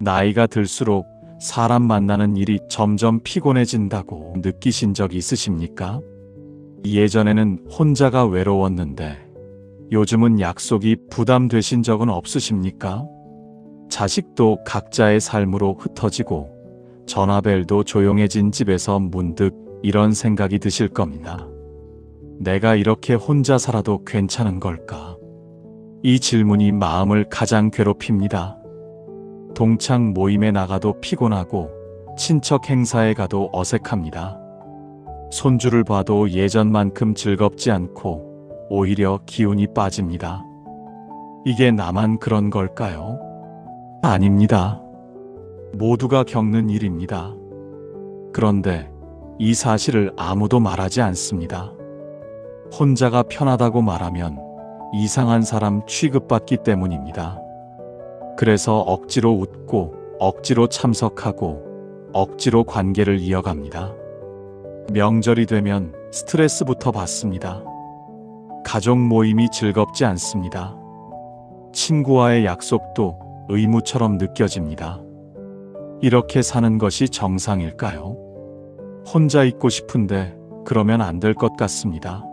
나이가 들수록 사람 만나는 일이 점점 피곤해진다고 느끼신 적 있으십니까? 예전에는 혼자가 외로웠는데 요즘은 약속이 부담되신 적은 없으십니까? 자식도 각자의 삶으로 흩어지고 전화벨도 조용해진 집에서 문득 이런 생각이 드실 겁니다. 내가 이렇게 혼자 살아도 괜찮은 걸까? 이 질문이 마음을 가장 괴롭힙니다. 동창 모임에 나가도 피곤하고 친척 행사에 가도 어색합니다. 손주를 봐도 예전만큼 즐겁지 않고 오히려 기운이 빠집니다. 이게 나만 그런 걸까요? 아닙니다. 모두가 겪는 일입니다. 그런데 이 사실을 아무도 말하지 않습니다. 혼자가 편하다고 말하면 이상한 사람 취급받기 때문입니다. 그래서 억지로 웃고 억지로 참석하고 억지로 관계를 이어갑니다. 명절이 되면 스트레스부터 받습니다. 가족 모임이 즐겁지 않습니다. 친구와의 약속도 의무처럼 느껴집니다. 이렇게 사는 것이 정상일까요? 혼자 있고 싶은데 그러면 안 될 것 같습니다.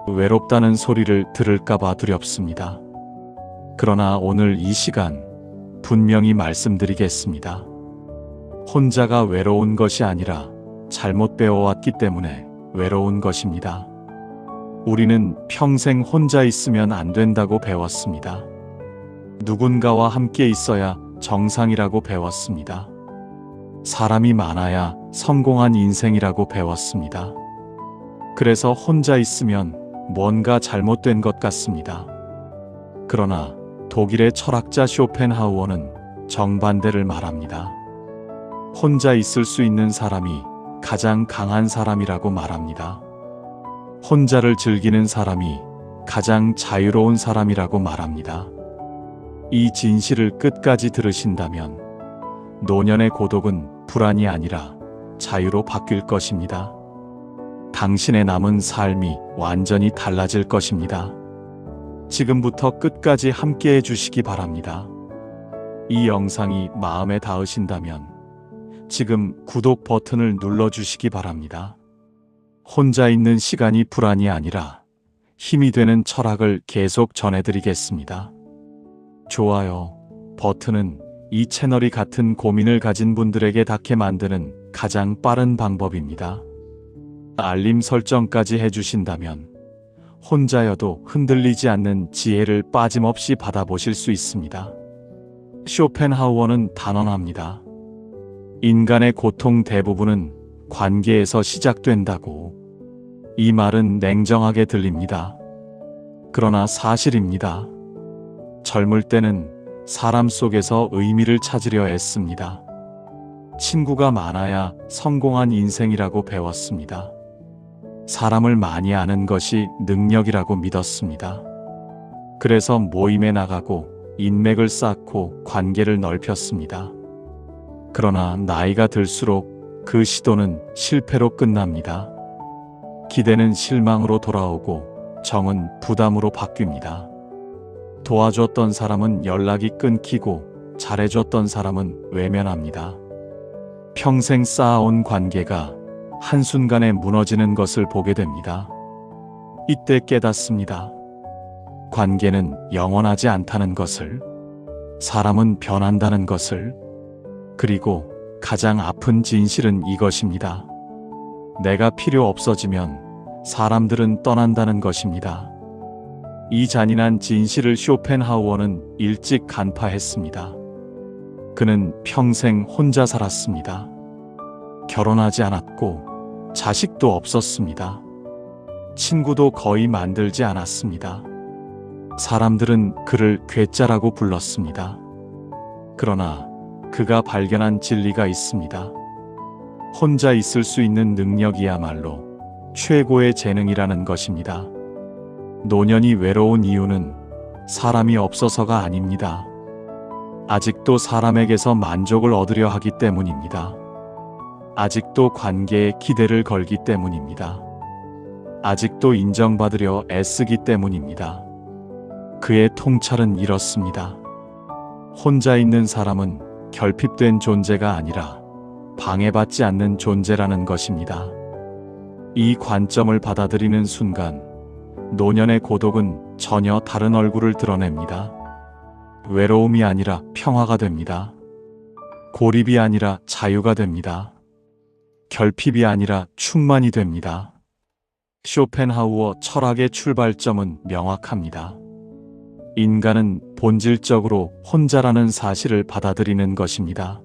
외롭다는 소리를 들을까봐 두렵습니다. 그러나 오늘 이 시간 분명히 말씀드리겠습니다. 혼자가 외로운 것이 아니라 잘못 배워왔기 때문에 외로운 것입니다. 우리는 평생 혼자 있으면 안 된다고 배웠습니다. 누군가와 함께 있어야 정상이라고 배웠습니다. 사람이 많아야 성공한 인생이라고 배웠습니다. 그래서 혼자 있으면 뭔가 잘못된 것 같습니다. 그러나 독일의 철학자 쇼펜하우어는 정반대를 말합니다. 혼자 있을 수 있는 사람이 가장 강한 사람이라고 말합니다. 혼자를 즐기는 사람이 가장 자유로운 사람이라고 말합니다. 이 진실을 끝까지 들으신다면 노년의 고독은 불안이 아니라 자유로 바뀔 것입니다. 당신의 남은 삶이 완전히 달라질 것입니다. 지금부터 끝까지 함께 해주시기 바랍니다. 이 영상이 마음에 닿으신다면 지금 구독 버튼을 눌러주시기 바랍니다. 혼자 있는 시간이 불안이 아니라 힘이 되는 철학을 계속 전해드리겠습니다. 좋아요 버튼은 이 채널이 같은 고민을 가진 분들에게 닿게 만드는 가장 빠른 방법입니다. 알림 설정까지 해주신다면 혼자여도 흔들리지 않는 지혜를 빠짐없이 받아보실 수 있습니다. 쇼펜하우어는 단언합니다. 인간의 고통 대부분은 관계에서 시작된다고. 이 말은 냉정하게 들립니다. 그러나 사실입니다. 젊을 때는 사람 속에서 의미를 찾으려 애씁니다. 친구가 많아야 성공한 인생이라고 배웠습니다. 사람을 많이 아는 것이 능력이라고 믿었습니다. 그래서 모임에 나가고 인맥을 쌓고 관계를 넓혔습니다. 그러나 나이가 들수록 그 시도는 실패로 끝납니다. 기대는 실망으로 돌아오고 정은 부담으로 바뀝니다. 도와줬던 사람은 연락이 끊기고 잘해줬던 사람은 외면합니다. 평생 쌓아온 관계가 한순간에 무너지는 것을 보게 됩니다. 이때 깨닫습니다. 관계는 영원하지 않다는 것을, 사람은 변한다는 것을, 그리고 가장 아픈 진실은 이것입니다. 내가 필요 없어지면 사람들은 떠난다는 것입니다. 이 잔인한 진실을 쇼펜하우어는 일찍 간파했습니다. 그는 평생 혼자 살았습니다. 결혼하지 않았고 자식도 없었습니다. 친구도 거의 만들지 않았습니다. 사람들은 그를 괴짜라고 불렀습니다. 그러나 그가 발견한 진리가 있습니다. 혼자 있을 수 있는 능력이야말로 최고의 재능이라는 것입니다. 노년이 외로운 이유는 사람이 없어서가 아닙니다. 아직도 사람에게서 만족을 얻으려 하기 때문입니다. 아직도 관계에 기대를 걸기 때문입니다. 아직도 인정받으려 애쓰기 때문입니다. 그의 통찰은 이렇습니다. 혼자 있는 사람은 결핍된 존재가 아니라 방해받지 않는 존재라는 것입니다. 이 관점을 받아들이는 순간 노년의 고독은 전혀 다른 얼굴을 드러냅니다. 외로움이 아니라 평화가 됩니다. 고립이 아니라 자유가 됩니다. 결핍이 아니라 충만이 됩니다. 쇼펜하우어 철학의 출발점은 명확합니다. 인간은 본질적으로 혼자라는 사실을 받아들이는 것입니다.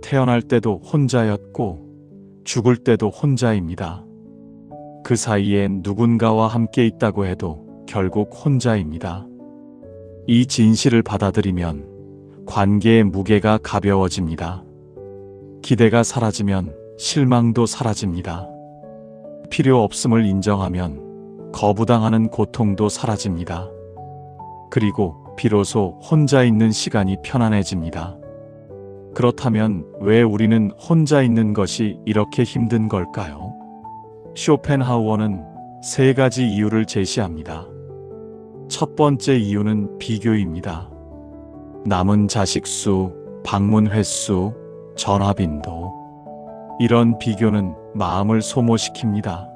태어날 때도 혼자였고 죽을 때도 혼자입니다. 그 사이엔 누군가와 함께 있다고 해도 결국 혼자입니다. 이 진실을 받아들이면 관계의 무게가 가벼워집니다. 기대가 사라지면 실망도 사라집니다. 필요 없음을 인정하면 거부당하는 고통도 사라집니다. 그리고 비로소 혼자 있는 시간이 편안해집니다. 그렇다면 왜 우리는 혼자 있는 것이 이렇게 힘든 걸까요? 쇼펜하우어는 3가지 이유를 제시합니다. 첫 번째 이유는 비교입니다. 남은 자식 수, 방문 횟수, 전화 빈도. 이런 비교는 마음을 소모시킵니다.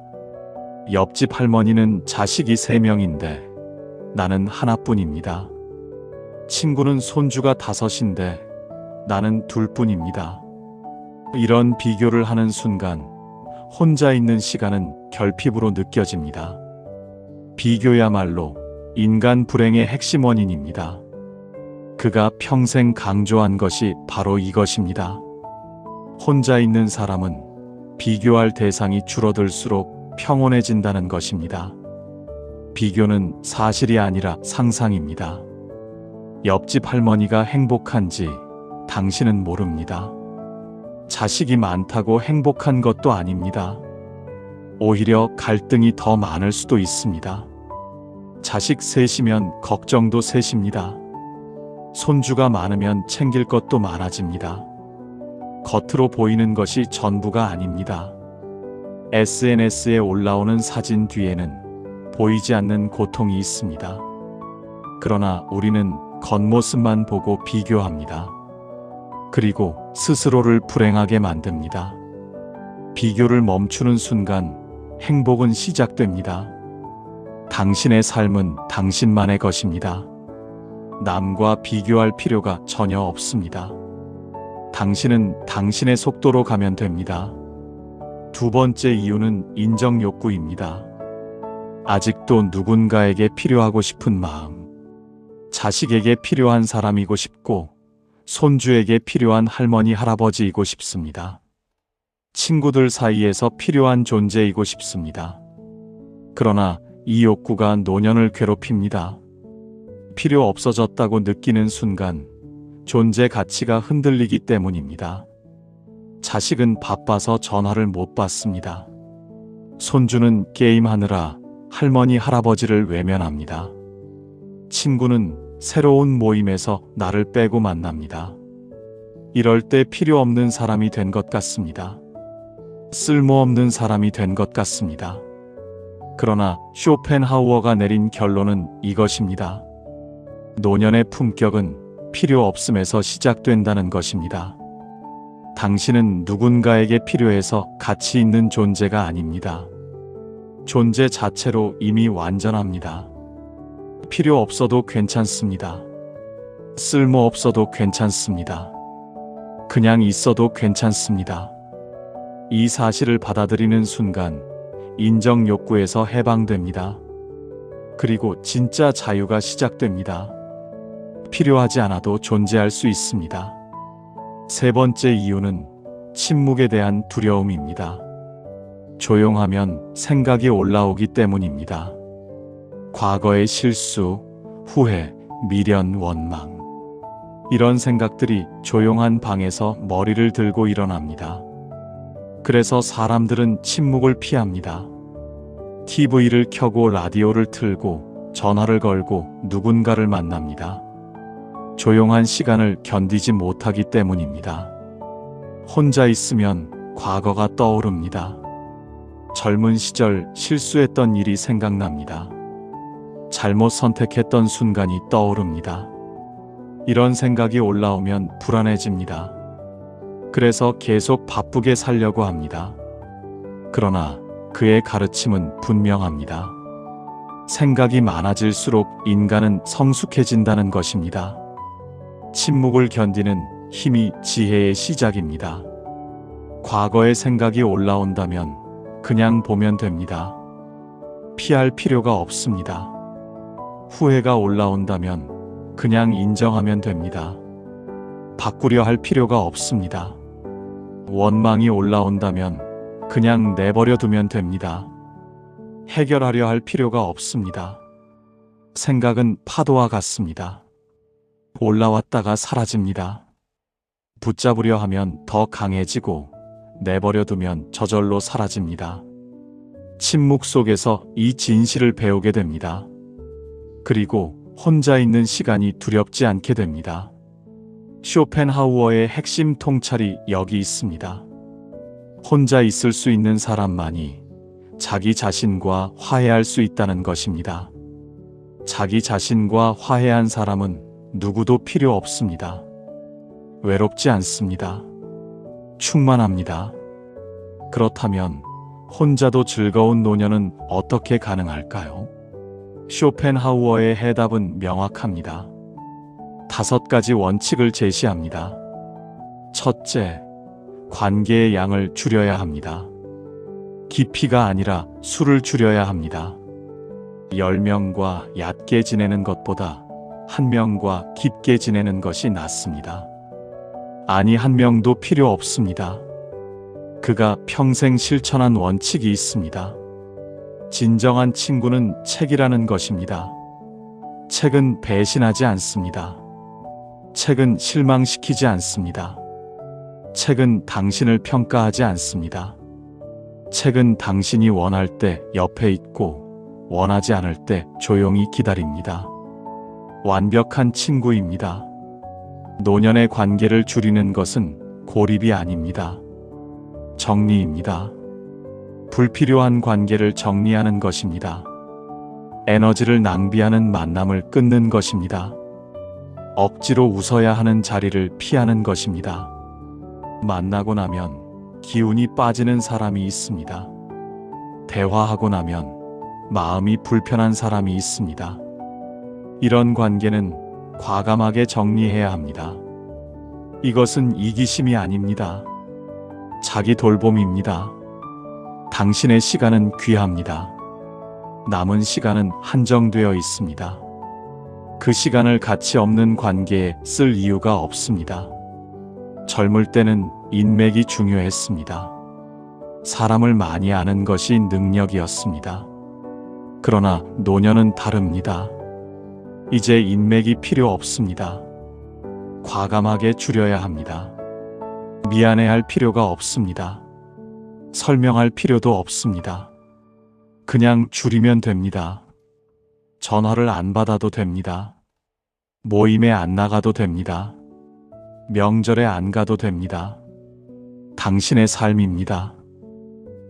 옆집 할머니는 자식이 3명인데 나는 하나뿐입니다. 친구는 손주가 5인데 나는 2뿐입니다. 이런 비교를 하는 순간 혼자 있는 시간은 결핍으로 느껴집니다. 비교야말로 인간 불행의 핵심 원인입니다. 그가 평생 강조한 것이 바로 이것입니다. 혼자 있는 사람은 비교할 대상이 줄어들수록 평온해진다는 것입니다. 비교는 사실이 아니라 상상입니다. 옆집 할머니가 행복한지 당신은 모릅니다. 자식이 많다고 행복한 것도 아닙니다. 오히려 갈등이 더 많을 수도 있습니다. 자식 셋이면 걱정도 셋입니다. 손주가 많으면 챙길 것도 많아집니다. 겉으로 보이는 것이 전부가 아닙니다. SNS에 올라오는 사진 뒤에는 보이지 않는 고통이 있습니다. 그러나 우리는 겉모습만 보고 비교합니다. 그리고 스스로를 불행하게 만듭니다. 비교를 멈추는 순간 행복은 시작됩니다. 당신의 삶은 당신만의 것입니다. 남과 비교할 필요가 전혀 없습니다. 당신은 당신의 속도로 가면 됩니다. 두 번째 이유는 인정 욕구입니다. 아직도 누군가에게 필요하고 싶은 마음. 자식에게 필요한 사람이고 싶고 손주에게 필요한 할머니 할아버지이고 싶습니다. 친구들 사이에서 필요한 존재이고 싶습니다. 그러나 이 욕구가 노년을 괴롭힙니다. 필요 없어졌다고 느끼는 순간 존재 가치가 흔들리기 때문입니다. 자식은 바빠서 전화를 못 받습니다. 손주는 게임하느라 할머니 할아버지를 외면합니다. 친구는 새로운 모임에서 나를 빼고 만납니다. 이럴 때 필요 없는 사람이 된 것 같습니다. 쓸모없는 사람이 된 것 같습니다. 그러나 쇼펜하우어가 내린 결론은 이것입니다. 노년의 품격은 필요 없음에서 시작된다는 것입니다. 당신은 누군가에게 필요해서 가치 있는 존재가 아닙니다. 존재 자체로 이미 완전합니다. 필요 없어도 괜찮습니다. 쓸모 없어도 괜찮습니다. 그냥 있어도 괜찮습니다. 이 사실을 받아들이는 순간 인정 욕구에서 해방됩니다. 그리고 진짜 자유가 시작됩니다. 필요하지 않아도 존재할 수 있습니다. 세 번째 이유는 침묵에 대한 두려움입니다. 조용하면 생각이 올라오기 때문입니다. 과거의 실수, 후회, 미련, 원망. 이런 생각들이 조용한 방에서 머리를 들고 일어납니다. 그래서 사람들은 침묵을 피합니다. TV를 켜고 라디오를 틀고 전화를 걸고 누군가를 만납니다. 조용한 시간을 견디지 못하기 때문입니다. 혼자 있으면 과거가 떠오릅니다. 젊은 시절 실수했던 일이 생각납니다. 잘못 선택했던 순간이 떠오릅니다. 이런 생각이 올라오면 불안해집니다. 그래서 계속 바쁘게 살려고 합니다. 그러나 그의 가르침은 분명합니다. 생각이 많아질수록 인간은 성숙해진다는 것입니다. 침묵을 견디는 힘이 지혜의 시작입니다. 과거의 생각이 올라온다면 그냥 보면 됩니다. 피할 필요가 없습니다. 후회가 올라온다면 그냥 인정하면 됩니다. 바꾸려 할 필요가 없습니다. 원망이 올라온다면 그냥 내버려 두면 됩니다. 해결하려 할 필요가 없습니다. 생각은 파도와 같습니다. 올라왔다가 사라집니다. 붙잡으려 하면 더 강해지고 내버려 두면 저절로 사라집니다. 침묵 속에서 이 진실을 배우게 됩니다. 그리고 혼자 있는 시간이 두렵지 않게 됩니다. 쇼펜하우어의 핵심 통찰이 여기 있습니다. 혼자 있을 수 있는 사람만이 자기 자신과 화해할 수 있다는 것입니다. 자기 자신과 화해한 사람은 누구도 필요 없습니다. 외롭지 않습니다. 충만합니다. 그렇다면 혼자도 즐거운 노년은 어떻게 가능할까요? 쇼펜하우어의 해답은 명확합니다. 5가지 원칙을 제시합니다. 첫째, 관계의 양을 줄여야 합니다. 깊이가 아니라 수를 줄여야 합니다. 10명과 얕게 지내는 것보다 1명과 깊게 지내는 것이 낫습니다. 아니, 1명도 필요 없습니다. 그가 평생 실천한 원칙이 있습니다. 진정한 친구는 책이라는 것입니다. 책은 배신하지 않습니다. 책은 실망시키지 않습니다. 책은 당신을 평가하지 않습니다. 책은 당신이 원할 때 옆에 있고 원하지 않을 때 조용히 기다립니다. 완벽한 친구입니다. 노년의 관계를 줄이는 것은 고립이 아닙니다. 정리입니다. 불필요한 관계를 정리하는 것입니다. 에너지를 낭비하는 만남을 끊는 것입니다. 억지로 웃어야 하는 자리를 피하는 것입니다. 만나고 나면 기운이 빠지는 사람이 있습니다. 대화하고 나면 마음이 불편한 사람이 있습니다. 이런 관계는 과감하게 정리해야 합니다. 이것은 이기심이 아닙니다. 자기 돌봄입니다. 당신의 시간은 귀합니다. 남은 시간은 한정되어 있습니다. 그 시간을 가치 없는 관계에 쓸 이유가 없습니다. 젊을 때는 인맥이 중요했습니다. 사람을 많이 아는 것이 능력이었습니다. 그러나 노년은 다릅니다. 이제 인맥이 필요 없습니다. 과감하게 줄여야 합니다. 미안해할 필요가 없습니다. 설명할 필요도 없습니다. 그냥 줄이면 됩니다. 전화를 안 받아도 됩니다. 모임에 안 나가도 됩니다. 명절에 안 가도 됩니다. 당신의 삶입니다.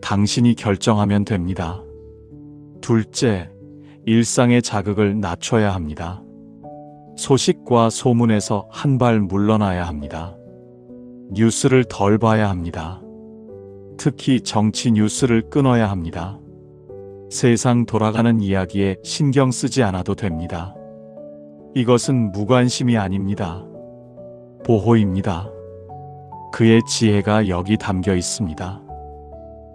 당신이 결정하면 됩니다. 둘째, 일상의 자극을 낮춰야 합니다. 소식과 소문에서 한 발 물러나야 합니다. 뉴스를 덜 봐야 합니다. 특히 정치 뉴스를 끊어야 합니다. 세상 돌아가는 이야기에 신경 쓰지 않아도 됩니다. 이것은 무관심이 아닙니다. 보호입니다. 그의 지혜가 여기 담겨 있습니다.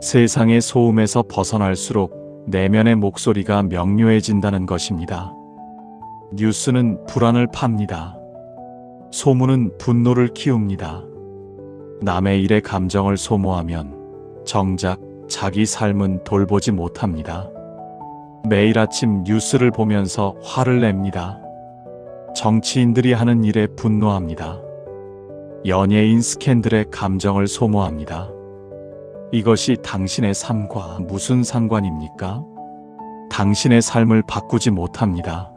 세상의 소음에서 벗어날수록 내면의 목소리가 명료해진다는 것입니다. 뉴스는 불안을 팝니다. 소문은 분노를 키웁니다. 남의 일에 감정을 소모하면 정작 자기 삶은 돌보지 못합니다. 매일 아침 뉴스를 보면서 화를 냅니다. 정치인들이 하는 일에 분노합니다. 연예인 스캔들에 감정을 소모합니다. 이것이 당신의 삶과 무슨 상관입니까? 당신의 삶을 바꾸지 못합니다.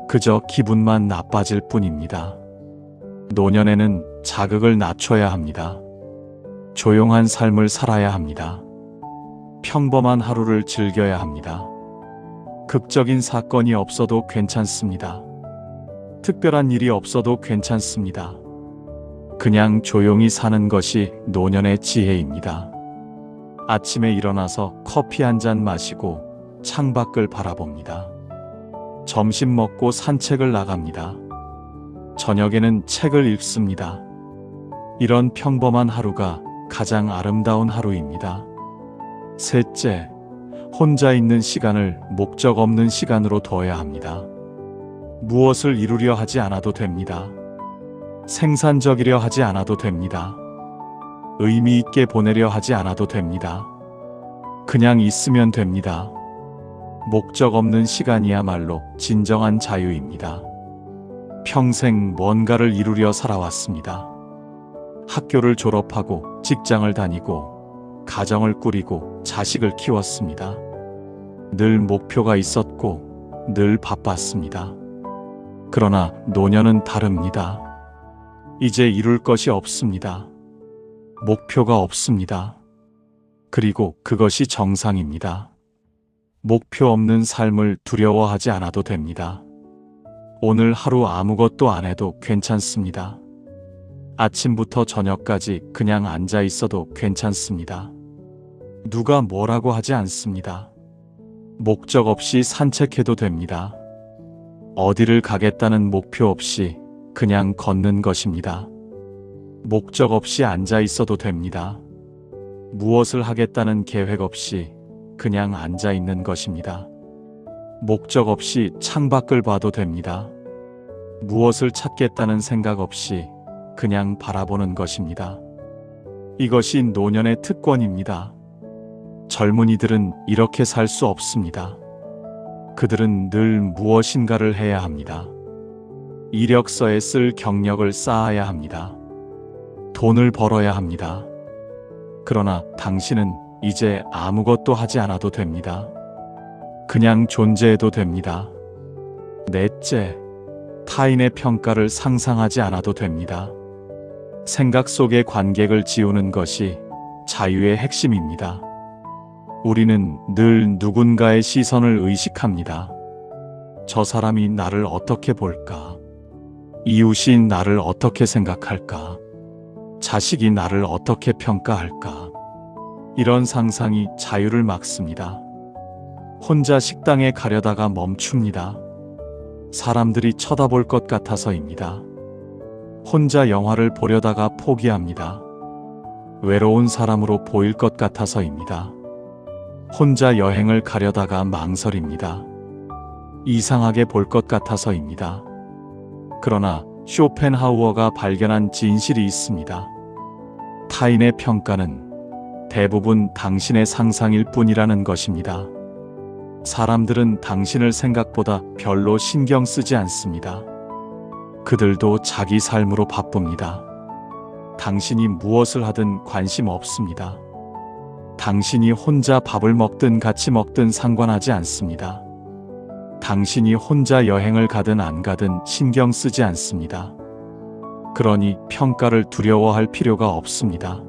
그저 기분만 나빠질 뿐입니다. 노년에는 자극을 낮춰야 합니다. 조용한 삶을 살아야 합니다. 평범한 하루를 즐겨야 합니다. 극적인 사건이 없어도 괜찮습니다. 특별한 일이 없어도 괜찮습니다. 그냥 조용히 사는 것이 노년의 지혜입니다. 아침에 일어나서 커피 한 잔 마시고 창밖을 바라봅니다. 점심 먹고 산책을 나갑니다. 저녁에는 책을 읽습니다. 이런 평범한 하루가 가장 아름다운 하루입니다. 셋째, 혼자 있는 시간을 목적 없는 시간으로 둬야 합니다. 무엇을 이루려 하지 않아도 됩니다. 생산적이려 하지 않아도 됩니다. 의미 있게 보내려 하지 않아도 됩니다. 그냥 있으면 됩니다. 목적 없는 시간이야말로 진정한 자유입니다. 평생 뭔가를 이루려 살아왔습니다. 학교를 졸업하고 직장을 다니고 가정을 꾸리고 자식을 키웠습니다. 늘 목표가 있었고 늘 바빴습니다. 그러나 노년은 다릅니다. 이제 이룰 것이 없습니다. 목표가 없습니다. 그리고 그것이 정상입니다. 목표 없는 삶을 두려워하지 않아도 됩니다. 오늘 하루 아무것도 안 해도 괜찮습니다. 아침부터 저녁까지 그냥 앉아 있어도 괜찮습니다. 누가 뭐라고 하지 않습니다. 목적 없이 산책해도 됩니다. 어디를 가겠다는 목표 없이 그냥 걷는 것입니다. 목적 없이 앉아 있어도 됩니다. 무엇을 하겠다는 계획 없이 그냥 앉아 있는 것입니다. 목적 없이 창밖을 봐도 됩니다. 무엇을 찾겠다는 생각 없이 그냥 바라보는 것입니다. 이것이 노년의 특권입니다. 젊은이들은 이렇게 살 수 없습니다. 그들은 늘 무엇인가를 해야 합니다. 이력서에 쓸 경력을 쌓아야 합니다. 돈을 벌어야 합니다. 그러나 당신은 이제 아무것도 하지 않아도 됩니다. 그냥 존재해도 됩니다. 넷째, 타인의 평가를 상상하지 않아도 됩니다. 생각 속의 관객을 지우는 것이 자유의 핵심입니다. 우리는 늘 누군가의 시선을 의식합니다. 저 사람이 나를 어떻게 볼까? 이웃이 나를 어떻게 생각할까? 자식이 나를 어떻게 평가할까? 이런 상상이 자유를 막습니다. 혼자 식당에 가려다가 멈춥니다. 사람들이 쳐다볼 것 같아서입니다. 혼자 영화를 보려다가 포기합니다. 외로운 사람으로 보일 것 같아서입니다. 혼자 여행을 가려다가 망설입니다. 이상하게 볼 것 같아서입니다. 그러나 쇼펜하우어가 발견한 진실이 있습니다. 타인의 평가는 대부분 당신의 상상일 뿐이라는 것입니다. 사람들은 당신을 생각보다 별로 신경 쓰지 않습니다. 그들도 자기 삶으로 바쁩니다. 당신이 무엇을 하든 관심 없습니다. 당신이 혼자 밥을 먹든 같이 먹든 상관하지 않습니다. 당신이 혼자 여행을 가든 안 가든 신경 쓰지 않습니다. 그러니 평가를 두려워할 필요가 없습니다.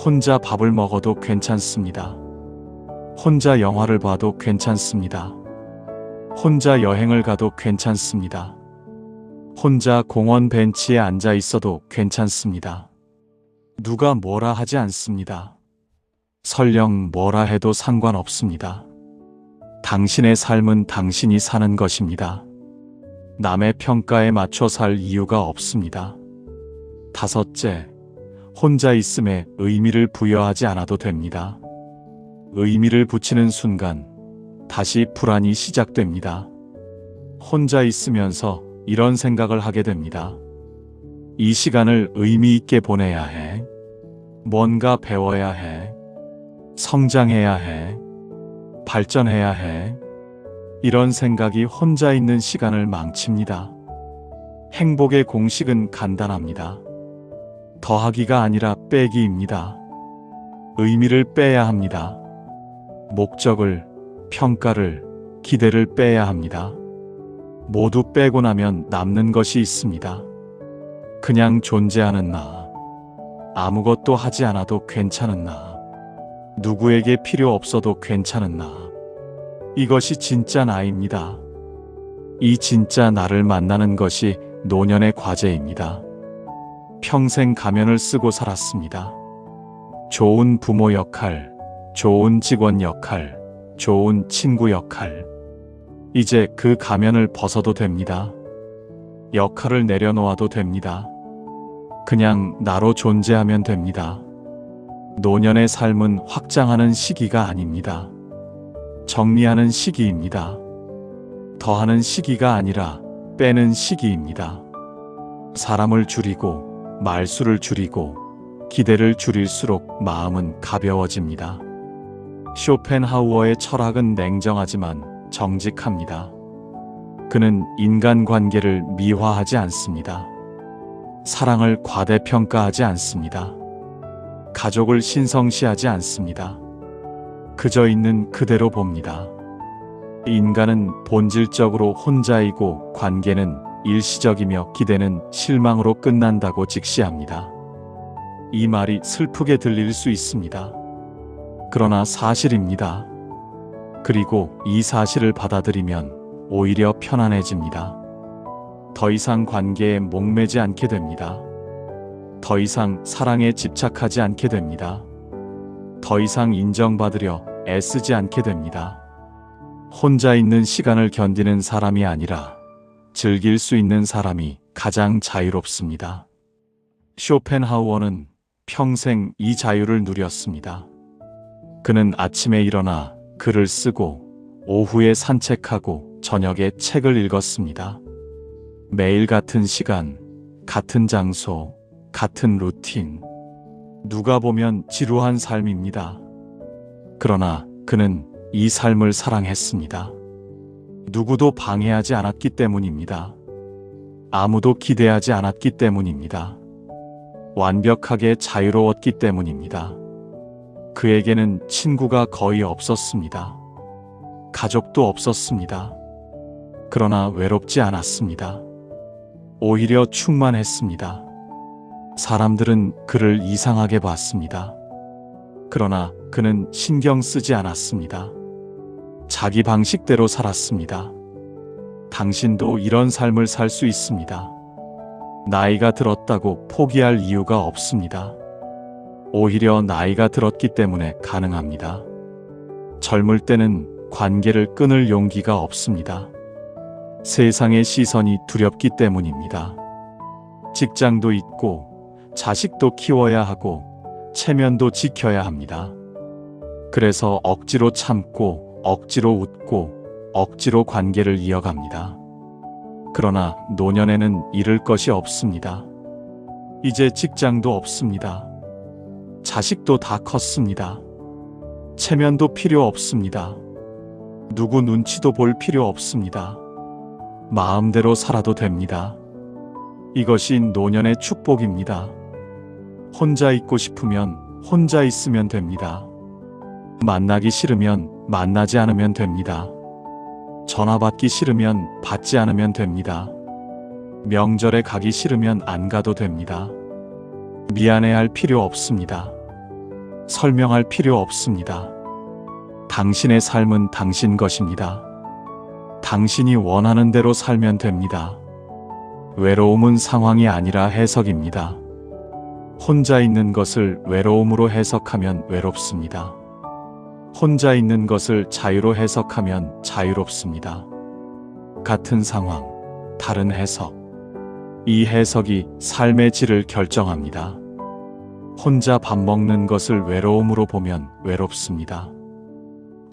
혼자 밥을 먹어도 괜찮습니다. 혼자 영화를 봐도 괜찮습니다. 혼자 여행을 가도 괜찮습니다. 혼자 공원 벤치에 앉아 있어도 괜찮습니다. 누가 뭐라 하지 않습니다. 설령 뭐라 해도 상관없습니다. 당신의 삶은 당신이 사는 것입니다. 남의 평가에 맞춰 살 이유가 없습니다. 다섯째, 혼자 있음에 의미를 부여하지 않아도 됩니다. 의미를 붙이는 순간 다시 불안이 시작됩니다. 혼자 있으면서 이런 생각을 하게 됩니다. 이 시간을 의미 있게 보내야 해. 뭔가 배워야 해. 성장해야 해. 발전해야 해. 이런 생각이 혼자 있는 시간을 망칩니다. 행복의 공식은 간단합니다. 더하기가 아니라 빼기입니다. 의미를 빼야 합니다. 목적을, 평가를, 기대를 빼야 합니다. 모두 빼고 나면 남는 것이 있습니다. 그냥 존재하는 나. 아무것도 하지 않아도 괜찮은 나. 누구에게 필요 없어도 괜찮은 나. 이것이 진짜 나입니다. 이 진짜 나를 만나는 것이 노년의 과제입니다. 평생 가면을 쓰고 살았습니다. 좋은 부모 역할, 좋은 직원 역할, 좋은 친구 역할. 이제 그 가면을 벗어도 됩니다. 역할을 내려놓아도 됩니다. 그냥 나로 존재하면 됩니다. 노년의 삶은 확장하는 시기가 아닙니다. 정리하는 시기입니다. 더하는 시기가 아니라 빼는 시기입니다. 사람을 줄이고 말수를 줄이고 기대를 줄일수록 마음은 가벼워집니다. 쇼펜하우어의 철학은 냉정하지만 정직합니다. 그는 인간관계를 미화하지 않습니다. 사랑을 과대평가하지 않습니다. 가족을 신성시하지 않습니다. 그저 있는 그대로 봅니다. 인간은 본질적으로 혼자이고 관계는 일시적이며 기대는 실망으로 끝난다고 직시합니다. 이 말이 슬프게 들릴 수 있습니다. 그러나 사실입니다. 그리고 이 사실을 받아들이면 오히려 편안해집니다. 더 이상 관계에 목매지 않게 됩니다. 더 이상 사랑에 집착하지 않게 됩니다. 더 이상 인정받으려 애쓰지 않게 됩니다. 혼자 있는 시간을 견디는 사람이 아니라 즐길 수 있는 사람이 가장 자유롭습니다. 쇼펜하우어는 평생 이 자유를 누렸습니다. 그는 아침에 일어나 글을 쓰고 오후에 산책하고 저녁에 책을 읽었습니다. 매일 같은 시간, 같은 장소, 같은 루틴. 누가 보면 지루한 삶입니다. 그러나 그는 이 삶을 사랑했습니다. 누구도 방해하지 않았기 때문입니다. 아무도 기대하지 않았기 때문입니다. 완벽하게 자유로웠기 때문입니다. 그에게는 친구가 거의 없었습니다. 가족도 없었습니다. 그러나 외롭지 않았습니다. 오히려 충만했습니다. 사람들은 그를 이상하게 봤습니다. 그러나 그는 신경 쓰지 않았습니다. 자기 방식대로 살았습니다. 당신도 이런 삶을 살 수 있습니다. 나이가 들었다고 포기할 이유가 없습니다. 오히려 나이가 들었기 때문에 가능합니다. 젊을 때는 관계를 끊을 용기가 없습니다. 세상의 시선이 두렵기 때문입니다. 직장도 있고 자식도 키워야 하고 체면도 지켜야 합니다. 그래서 억지로 참고 억지로 웃고 억지로 관계를 이어갑니다. 그러나 노년에는 잃을 것이 없습니다. 이제 직장도 없습니다. 자식도 다 컸습니다. 체면도 필요 없습니다. 누구 눈치도 볼 필요 없습니다. 마음대로 살아도 됩니다. 이것이 노년의 축복입니다. 혼자 있고 싶으면 혼자 있으면 됩니다. 만나기 싫으면 만나지 않으면 됩니다. 전화 받기 싫으면 받지 않으면 됩니다. 명절에 가기 싫으면 안 가도 됩니다. 미안해할 필요 없습니다. 설명할 필요 없습니다. 당신의 삶은 당신 것입니다. 당신이 원하는 대로 살면 됩니다. 외로움은 상황이 아니라 해석입니다. 혼자 있는 것을 외로움으로 해석하면 외롭습니다. 혼자 있는 것을 자유로 해석하면 자유롭습니다. 같은 상황, 다른 해석. 이 해석이 삶의 질을 결정합니다. 혼자 밥 먹는 것을 외로움으로 보면 외롭습니다.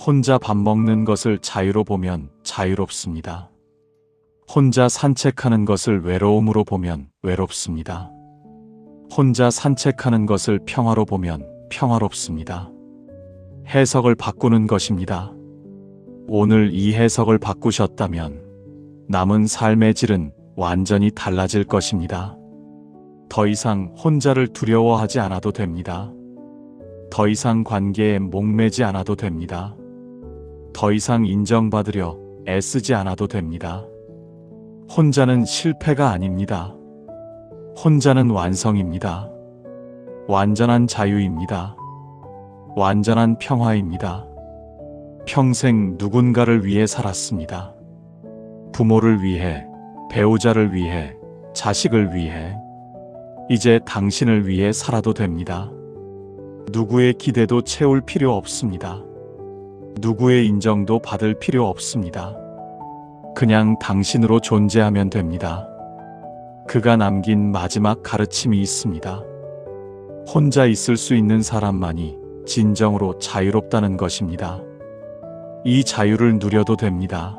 혼자 밥 먹는 것을 자유로 보면 자유롭습니다. 혼자 산책하는 것을 외로움으로 보면 외롭습니다. 혼자 산책하는 것을 평화로 보면 평화롭습니다. 해석을 바꾸는 것입니다. 오늘 이 해석을 바꾸셨다면 남은 삶의 질은 완전히 달라질 것입니다. 더 이상 혼자를 두려워하지 않아도 됩니다. 더 이상 관계에 목매지 않아도 됩니다. 더 이상 인정받으려 애쓰지 않아도 됩니다. 혼자는 실패가 아닙니다. 혼자는 완성입니다. 완전한 자유입니다. 완전한 평화입니다. 평생 누군가를 위해 살았습니다. 부모를 위해, 배우자를 위해, 자식을 위해, 이제 당신을 위해 살아도 됩니다. 누구의 기대도 채울 필요 없습니다. 누구의 인정도 받을 필요 없습니다. 그냥 당신으로 존재하면 됩니다. 그가 남긴 마지막 가르침이 있습니다. 혼자 있을 수 있는 사람만이 진정으로 자유롭다는 것입니다. 이 자유를 누려도 됩니다.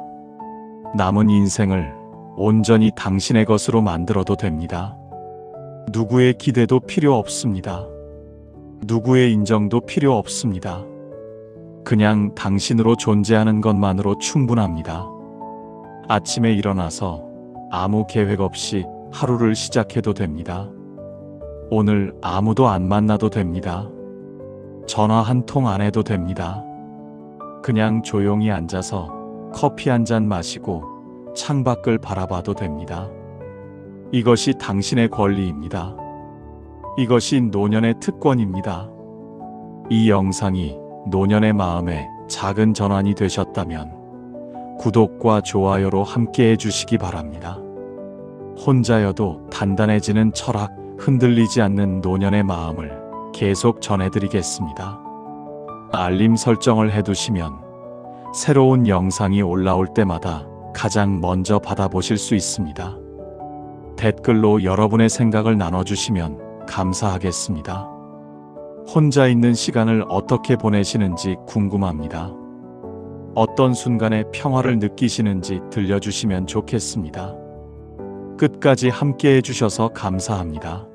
남은 인생을 온전히 당신의 것으로 만들어도 됩니다. 누구의 기대도 필요 없습니다. 누구의 인정도 필요 없습니다. 그냥 당신으로 존재하는 것만으로 충분합니다. 아침에 일어나서 아무 계획 없이 하루를 시작해도 됩니다. 오늘 아무도 안 만나도 됩니다. 전화 한 통 안 해도 됩니다. 그냥 조용히 앉아서 커피 한 잔 마시고 창밖을 바라봐도 됩니다. 이것이 당신의 권리입니다. 이것이 노년의 특권입니다. 이 영상이 노년의 마음에 작은 전환이 되셨다면 구독과 좋아요로 함께 해주시기 바랍니다. 혼자여도 단단해지는 철학, 흔들리지 않는 노년의 마음을 계속 전해드리겠습니다. 알림 설정을 해두시면 새로운 영상이 올라올 때마다 가장 먼저 받아보실 수 있습니다. 댓글로 여러분의 생각을 나눠주시면 감사하겠습니다. 혼자 있는 시간을 어떻게 보내시는지 궁금합니다. 어떤 순간에 평화를 느끼시는지 들려주시면 좋겠습니다. 끝까지 함께 해주셔서 감사합니다.